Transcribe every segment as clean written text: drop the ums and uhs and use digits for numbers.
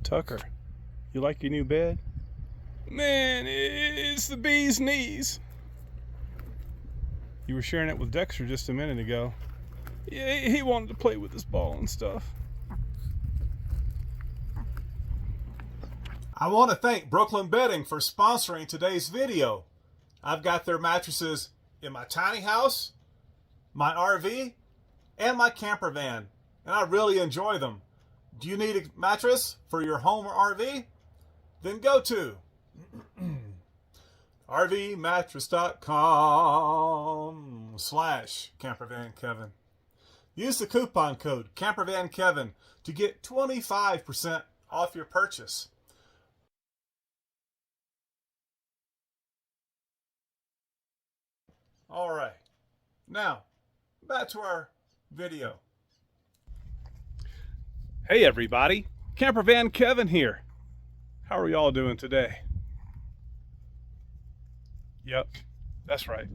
Tucker, you like your new bed? Man, it's the bee's knees. You were sharing it with Dexter just a minute ago. Yeah, he wanted to play with his ball and stuff. I want to thank Brooklyn Bedding for sponsoring today's video. I've got their mattresses in my tiny house, my RV, and my camper van, and I really enjoy them. Do you need a mattress for your home or RV? Then go to rvmattress.com/campervankevin. Use the coupon code campervankevin to get 25% off your purchase. All right, now back to our video. Hey everybody, Camper Van Kevin here. How are y'all doing today? Yep, that's right.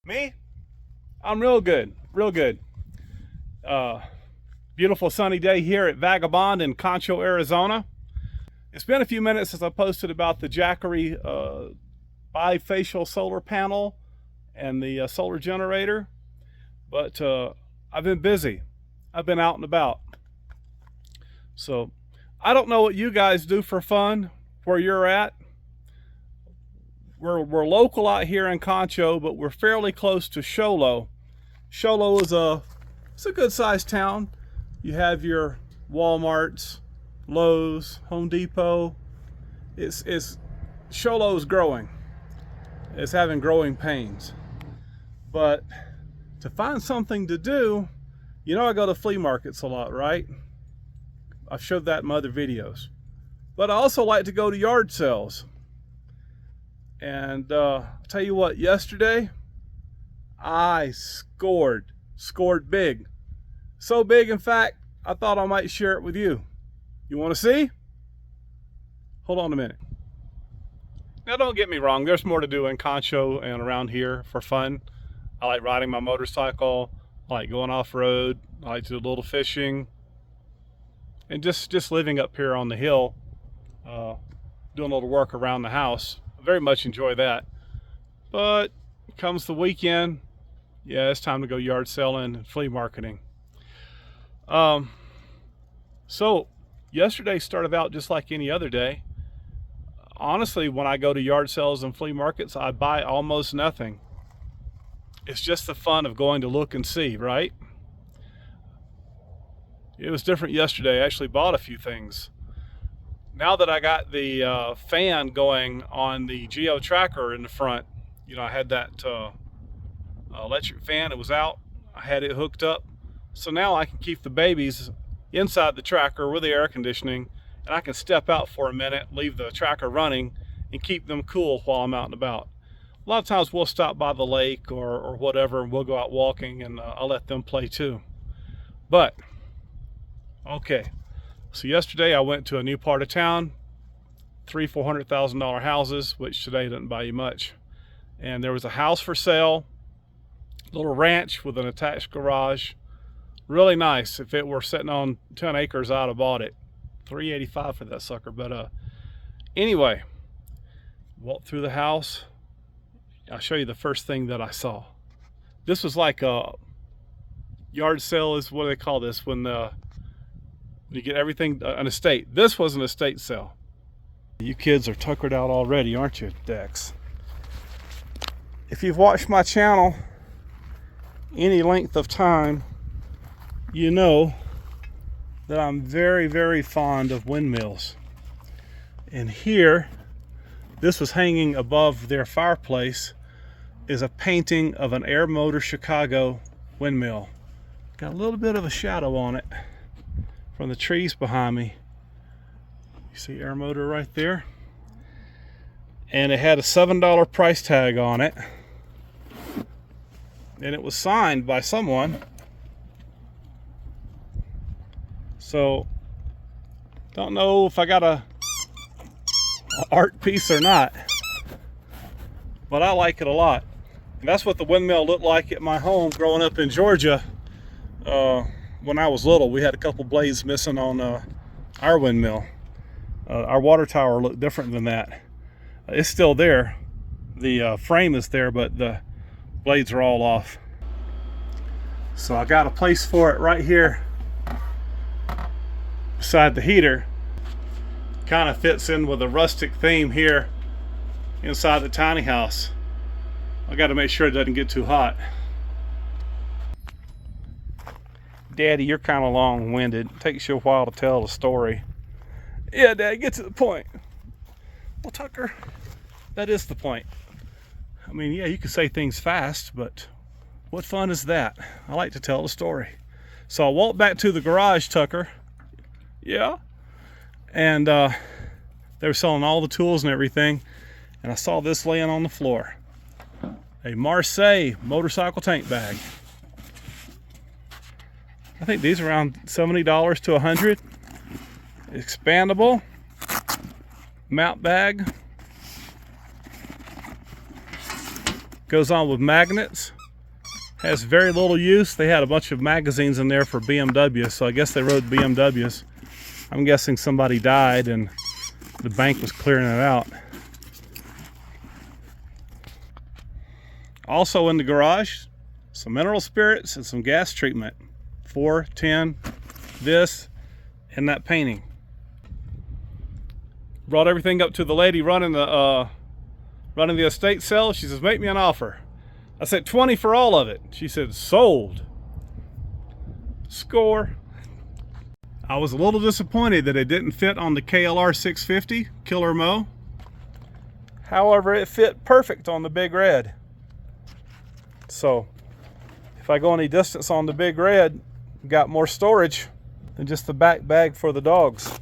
Me? I'm real good, real good. Beautiful sunny day here at Vagabond in Concho, Arizona. It's been a few minutes since I posted about the Jackery bifacial solar panel and the solar generator, but I've been busy. I've been out and about. So I don't know what you guys do for fun where you're at. We're local out here in Concho, but we're fairly close to Show Low. Show Low is it's a good sized town. You have your Walmarts, Lowe's, Home Depot. Show Low is growing. It's having growing pains. But to find something to do, you know I go to flea markets a lot, right? I've showed that in my other videos. But I also like to go to yard sales. And I'll tell you what, yesterday I scored big. So big, in fact, I thought I might share it with you. You want to see? Hold on a minute. Now don't get me wrong, there's more to do in Concho and around here for fun. I like riding my motorcycle, I like going off-road, I like to do a little fishing, and just living up here on the hill, doing a little work around the house. I very much enjoy that. But comes the weekend, yeah, it's time to go yard selling and flea marketing. So yesterday started out just like any other day. Honestly, when I go to yard sales and flea markets, I buy almost nothing. It's just the fun of going to look and see, right? It was different yesterday. I actually bought a few things. Now that I got the fan going on the Geo tracker in the front, you know, I had that electric fan, it was out. I had it hooked up. So now I can keep the babies inside the tracker with the air conditioning, and I can step out for a minute, leave the tracker running, and keep them cool while I'm out and about. A lot of times we'll stop by the lake or whatever, and we'll go out walking, and I'll let them play too. But, okay. So yesterday I went to a new part of town, $300,000-$400,000 houses, which today doesn't buy you much. And there was a house for sale, a little ranch with an attached garage. Really nice. If it were sitting on 10 acres, I'd have bought it. $385 for that sucker. But anyway, walked through the house. I'll show you the first thing that I saw. This was like a yard sale, is what do they call this? When you get everything, an estate. This was an estate sale. You kids are tuckered out already, aren't you, Dex? If you've watched my channel any length of time, you know that I'm very, very fond of windmills. And here, this was hanging above their fireplace, is a painting of an Air Motor Chicago windmill. Got a little bit of a shadow on it from the trees behind me. You see Air Motor right there? And it had a $7 price tag on it. And it was signed by someone So don't know if I got a art piece or not, but I like it a lot. And that's what the windmill looked like at my home growing up in Georgia. When I was little, we had a couple blades missing on our windmill. Our water tower looked different than that. It's still there. The frame is there, but the blades are all off. So I got a place for it right here beside the heater. Kind of fits in with a rustic theme here inside the tiny house. I got to make sure it doesn't get too hot. Daddy, you're kind of long-winded. It takes you a while to tell the story. Yeah, Dad, get to the point. Well, Tucker, that is the point. I mean, yeah, you can say things fast, but what fun is that? I like to tell the story. So I walked back to the garage, Tucker. Yeah. And they were selling all the tools and everything. And I saw this laying on the floor. A Marseille motorcycle tank bag. I think these are around $70 to $100. Expandable. Mount bag. Goes on with magnets. Has very little use. They had a bunch of magazines in there for BMWs, so I guess they rode BMWs. I'm guessing somebody died and the bank was clearing it out. Also in the garage, some mineral spirits and some gas treatment. 4, 10, this, and that painting. Brought everything up to the lady running the estate sale. She says, make me an offer. I said 20 for all of it. She said, sold. Score. I was a little disappointed that it didn't fit on the KLR 650 Killer Mo. However, it fit perfect on the Big Red. So if I go any distance on the Big Red, got more storage than just the back bag for the dogs.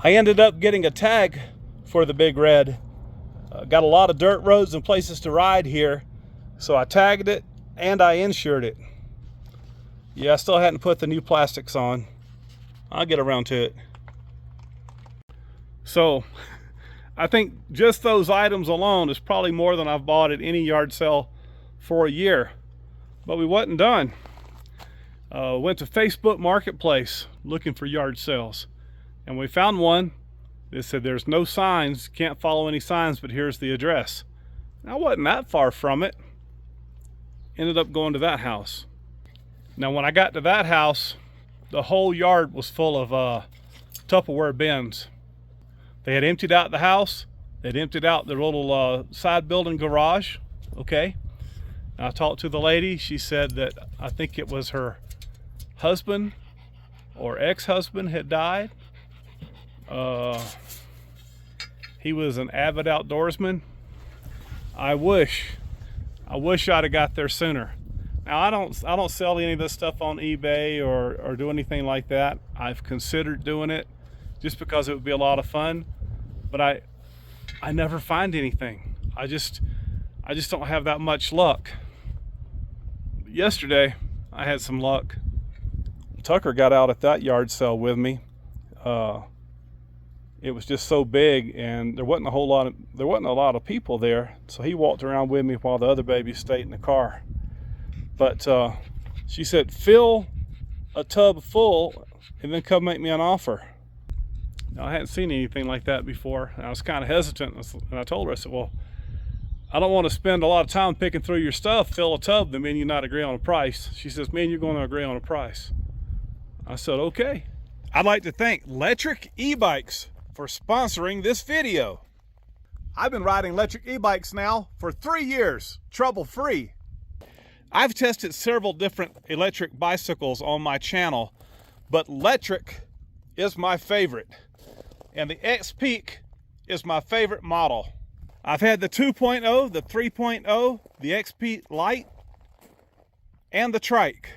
I ended up getting a tag for the Big Red. Got a lot of dirt roads and places to ride here, so I tagged it and I insured it. Yeah, I still hadn't put the new plastics on. I'll get around to it. So I think just those items alone is probably more than I've bought at any yard sale for a year. But we wasn't done. Went to Facebook Marketplace looking for yard sales, and we found one. They said there's no signs, can't follow any signs, but here's the address. I wasn't that far from it. Ended up going to that house. Now when I got to that house, the whole yard was full of Tupperware bins. They had emptied out the house. They'd emptied out the little side building garage. Okay. I talked to the lady. She said that I think it was her husband or ex-husband had died. He was an avid outdoorsman. I wish I'd have got there sooner. Now I don't sell any of this stuff on eBay or do anything like that. I've considered doing it just because it would be a lot of fun, but I never find anything. I just don't have that much luck. Yesterday I had some luck. Tucker got out at that yard sale with me. It was just so big, and there wasn't a lot of people there, so he walked around with me while the other babies stayed in the car. But she said, fill a tub full and then come make me an offer. Now, I hadn't seen anything like that before, and I was kind of hesitant, and I told her, I said, well, I don't want to spend a lot of time picking through your stuff. Fill a tub, then me and you not agree on a price. She says, me and you're going to agree on a price. I said, okay. I'd like to thank Electric E-Bikes for sponsoring this video. I've been riding electric e-bikes now for 3 years, trouble-free. I've tested several different electric bicycles on my channel, but electric is my favorite. And the X-Peak is my favorite model. I've had the 2.0, the 3.0, the X-Peak Lite, and the Trike.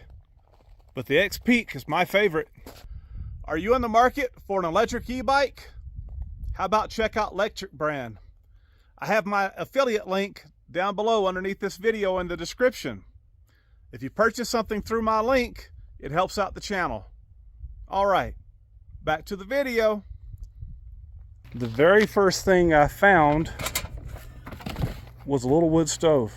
But the X-Peak is my favorite. Are you in the market for an electric e-bike? How about check out Electric Brand? I have my affiliate link down below underneath this video in the description. If you purchase something through my link, it helps out the channel. All right, back to the video. The very first thing I found was a little wood stove.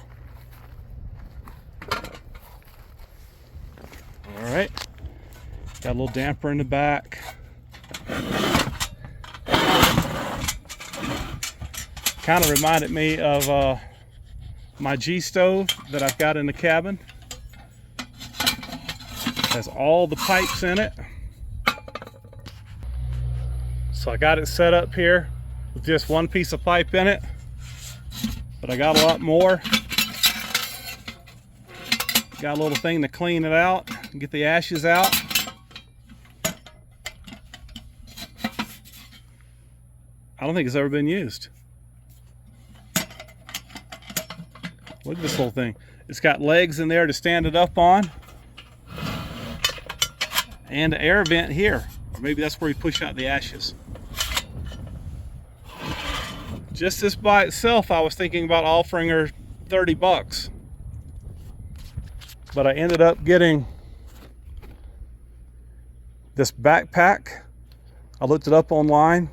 All right, got a little damper in the back. Kind of reminded me of my G stove that I've got in the cabin. Has all the pipes in it. So I got it set up here with just one piece of pipe in it, but I got a lot more. Got a little thing to clean it out and get the ashes out. I don't think it's ever been used. Look at this whole thing. It's got legs in there to stand it up on. And an air vent here. Or maybe that's where you push out the ashes. Just this by itself, I was thinking about offering her 30 bucks. But I ended up getting this backpack. I looked it up online.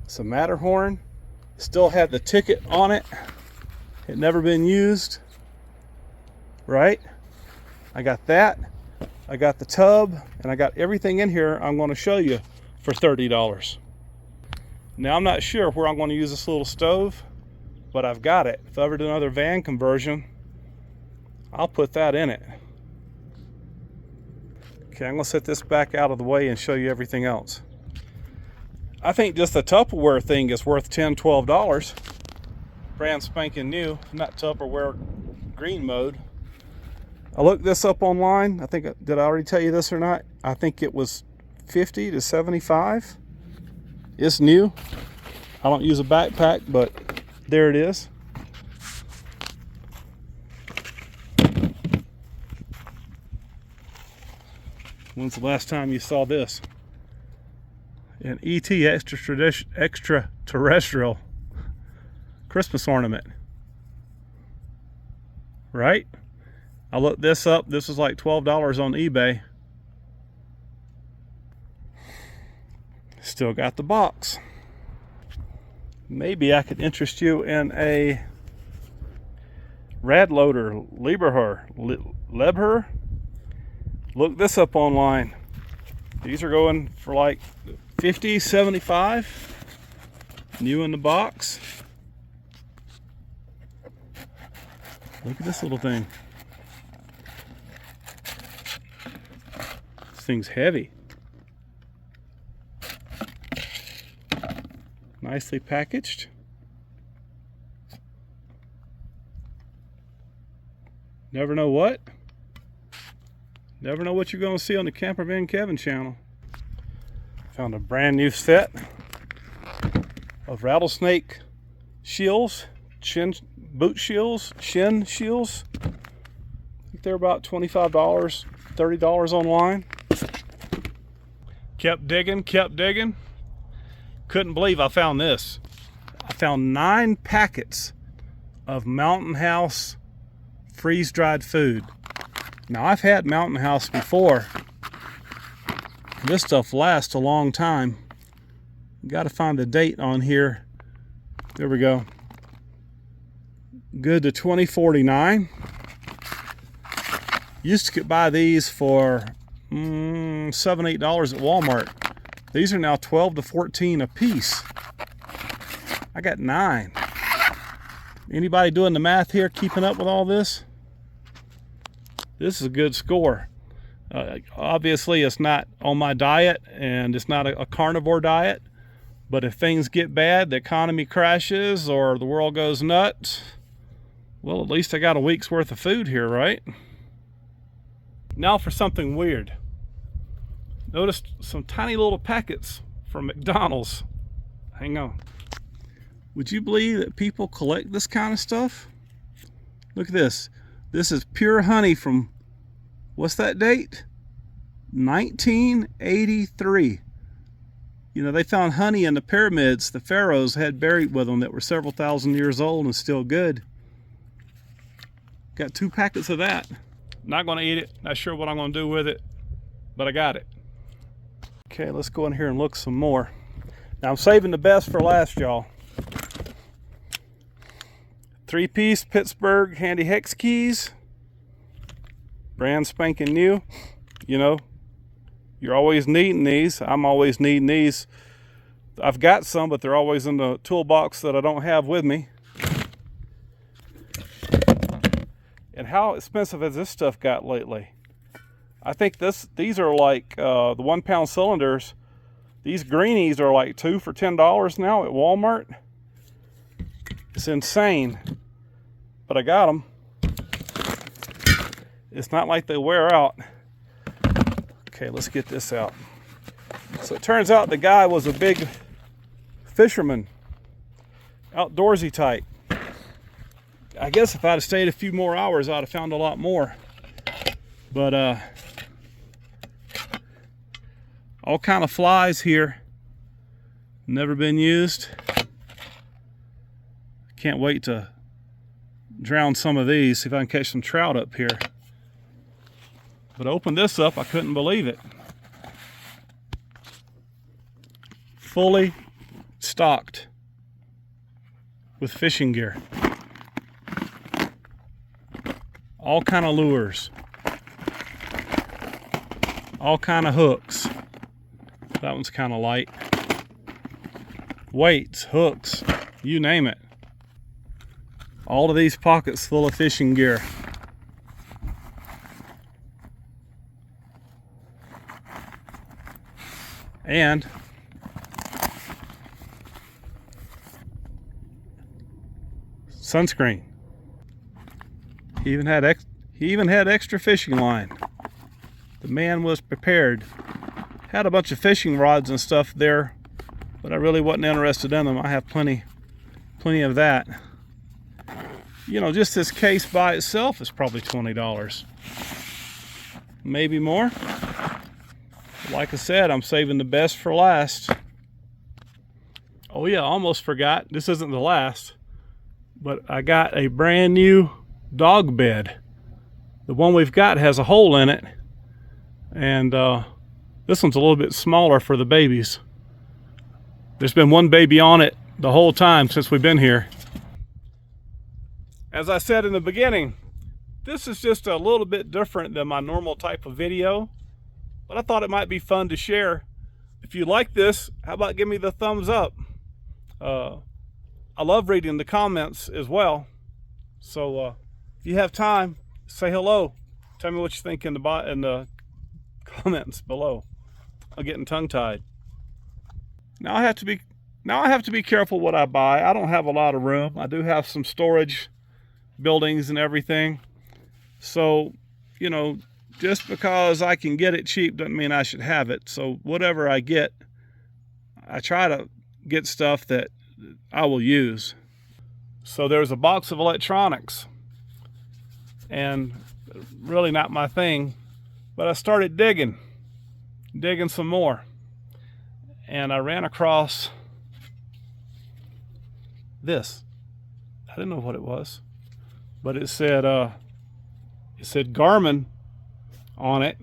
It's a Matterhorn. Still had the ticket on it. It never been used, right? I got that, I got the tub, and I got everything in here I'm going to show you for $30. Now I'm not sure where I'm going to use this little stove, but I've got it. If I ever do another van conversion, I'll put that in it. Okay, I'm going to set this back out of the way and show you everything else. I think just the Tupperware thing is worth $10, $12. Brand spanking new, not Tupperware green mode. I looked this up online. I think, did I already tell you this or not? I think it was 50 to 75. It's new. I don't use a backpack, but there it is. When's the last time you saw this? An ET extraterrestrial Christmas ornament, right? I looked this up. This was like $12 on eBay. Still got the box. Maybe I could interest you in a rad loader, Lebher. Look this up online. These are going for like 50, 75. New in the box. Look at this little thing. This thing's heavy. Nicely packaged. Never know what? Never know what you're going to see on the Camper Van Kevin channel. Found a brand new set of rattlesnake shields, boot shields, shin shields. I think they're about $25, $30 online. Kept digging. Couldn't believe I found this. I found 9 packets of Mountain House freeze-dried food. Now I've had Mountain House before. This stuff lasts a long time. Got to find the date on here. There we go. Good to 2049. Used to buy these for $7, $8 at Walmart. These are now 12 to 14 a piece. I got 9. Anybody doing the math here, keeping up with all this? This is a good score. Obviously, it's not on my diet, and it's not a carnivore diet. But if things get bad, the economy crashes, or the world goes nuts, well, at least I got a week's worth of food here, right? Now for something weird. Notice some tiny little packets from McDonald's. Hang on. Would you believe that people collect this kind of stuff? Look at this. This is pure honey from, what's that date? 1983. You know, they found honey in the pyramids the pharaohs had buried with them that were several thousand years old and still good. Got 2 packets of that. Not going to eat it. Not sure what I'm going to do with it, but I got it. Okay, let's go in here and look some more. Now I'm saving the best for last, y'all. 3-piece Pittsburgh handy hex keys. Brand spanking new. You know, you're always needing these. I'm always needing these. I've got some, but they're always in the toolbox that I don't have with me. And how expensive has this stuff got lately? I think these are like the 1 pound cylinders. These greenies are like 2 for $10 now at Walmart. It's insane, but I got them. It's not like they wear out. Okay, let's get this out. So it turns out the guy was a big fisherman, outdoorsy type. I guess if I'd have stayed a few more hours, I'd have found a lot more. But all kind of flies here, never been used. Can't wait to drown some of these, see if I can catch some trout up here. But I opened this up, I couldn't believe it. Fully stocked with fishing gear. All kind of lures. All kind of hooks. That one's kind of light. Weights, hooks, you name it. All of these pockets full of fishing gear. And sunscreen. He even had extra fishing line. The man was prepared. Had a bunch of fishing rods and stuff there, but I really wasn't interested in them. I have plenty of that. You know, just this case by itself is probably $20. Maybe more. Like I said, I'm saving the best for last. Oh yeah, I almost forgot. This isn't the last, but I got a brand new dog bed. The one we've got has a hole in it, and this one's a little bit smaller for the babies. There's been one baby on it the whole time since we've been here. As I said in the beginning, this is just a little bit different than my normal type of video, but I thought it might be fun to share. If you like this, how about give me the thumbs up? I love reading the comments as well. So if you have time, say hello. Tell me what you think in the comments below. I'm getting tongue-tied. Now I have to be careful what I buy. I don't have a lot of room. I do have some storage buildings and everything. So, you know, just because I can get it cheap doesn't mean I should have it. So whatever I get, I try to get stuff that I will use. So there's a box of electronics, and really not my thing, but I started digging some more, and I ran across this. I didn't know what it was, but it said Garmin on it,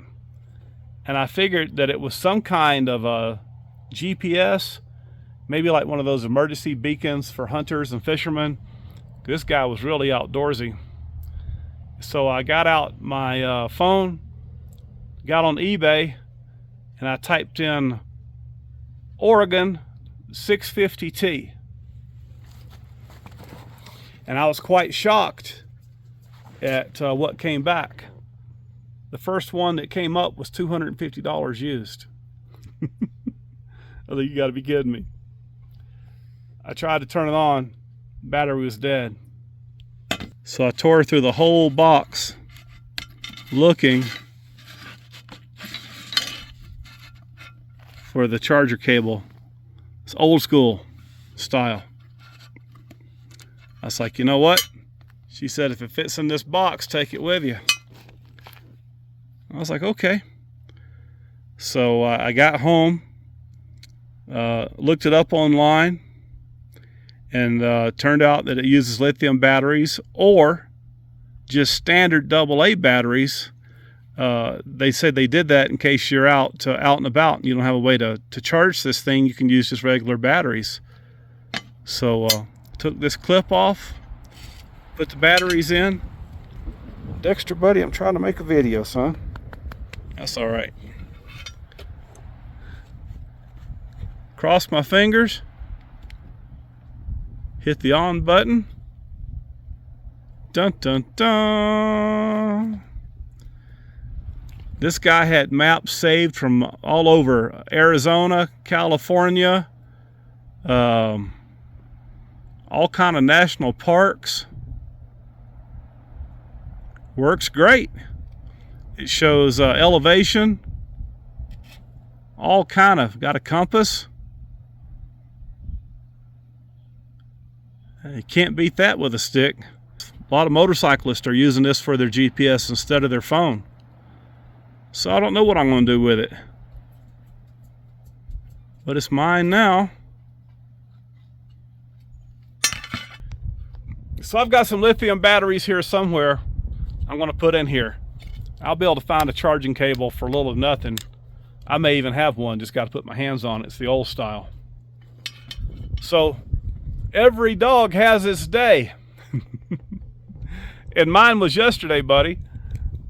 and I figured that it was some kind of a GPS, maybe like one of those emergency beacons for hunters and fishermen. This guy was really outdoorsy. So I got out my phone, got on eBay, and I typed in Oregon 650T. And I was quite shocked at what came back. The first one that came up was $250 used. I think you got to be kidding me. I tried to turn it on, battery was dead. So I tore through the whole box looking for the charger cable. It's old school style. I was like, you know what? She said, if it fits in this box, take it with you. I was like, okay. So I got home, looked it up online, and turned out that it uses lithium batteries or just standard AA batteries They said they did that in case you're out and about and you don't have a way to charge this thing. You can use just regular batteries. So took this clip off, put the batteries in. Dexter, buddy, I'm trying to make a video, son. That's all right. Cross my fingers, hit the on button. Dun dun dun. This guy had maps saved from all over Arizona, California, all kind of national parks. Works great. It shows elevation, all kind of, got a compass. You can't beat that with a stick. A lot of motorcyclists are using this for their GPS instead of their phone. So I don't know what I'm going to do with it. But it's mine now. So I've got some lithium batteries here somewhere I'm going to put in here. I'll be able to find a charging cable for a little of nothing. I may even have one, just got to put my hands on it. It's the old style. So every dog has its day. And mine was yesterday, buddy.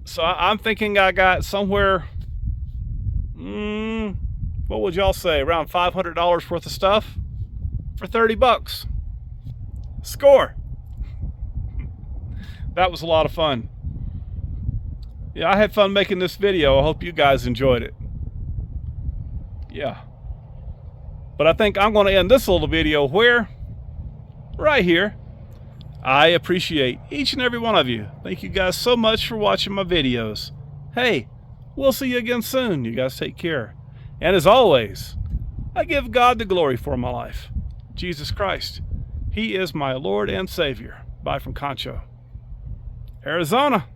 So I'm thinking I got somewhere, what would y'all say, around $500 worth of stuff for 30 bucks. Score. That was a lot of fun. Yeah, I had fun making this video. I hope you guys enjoyed it. Yeah. But I think I'm going to end this little video where? Right here. I appreciate each and every one of you. Thank you guys so much for watching my videos. Hey, we'll see you again soon. You guys take care. And as always, I give God the glory for my life. Jesus Christ. He is my Lord and Savior. Bye from Concho, Arizona.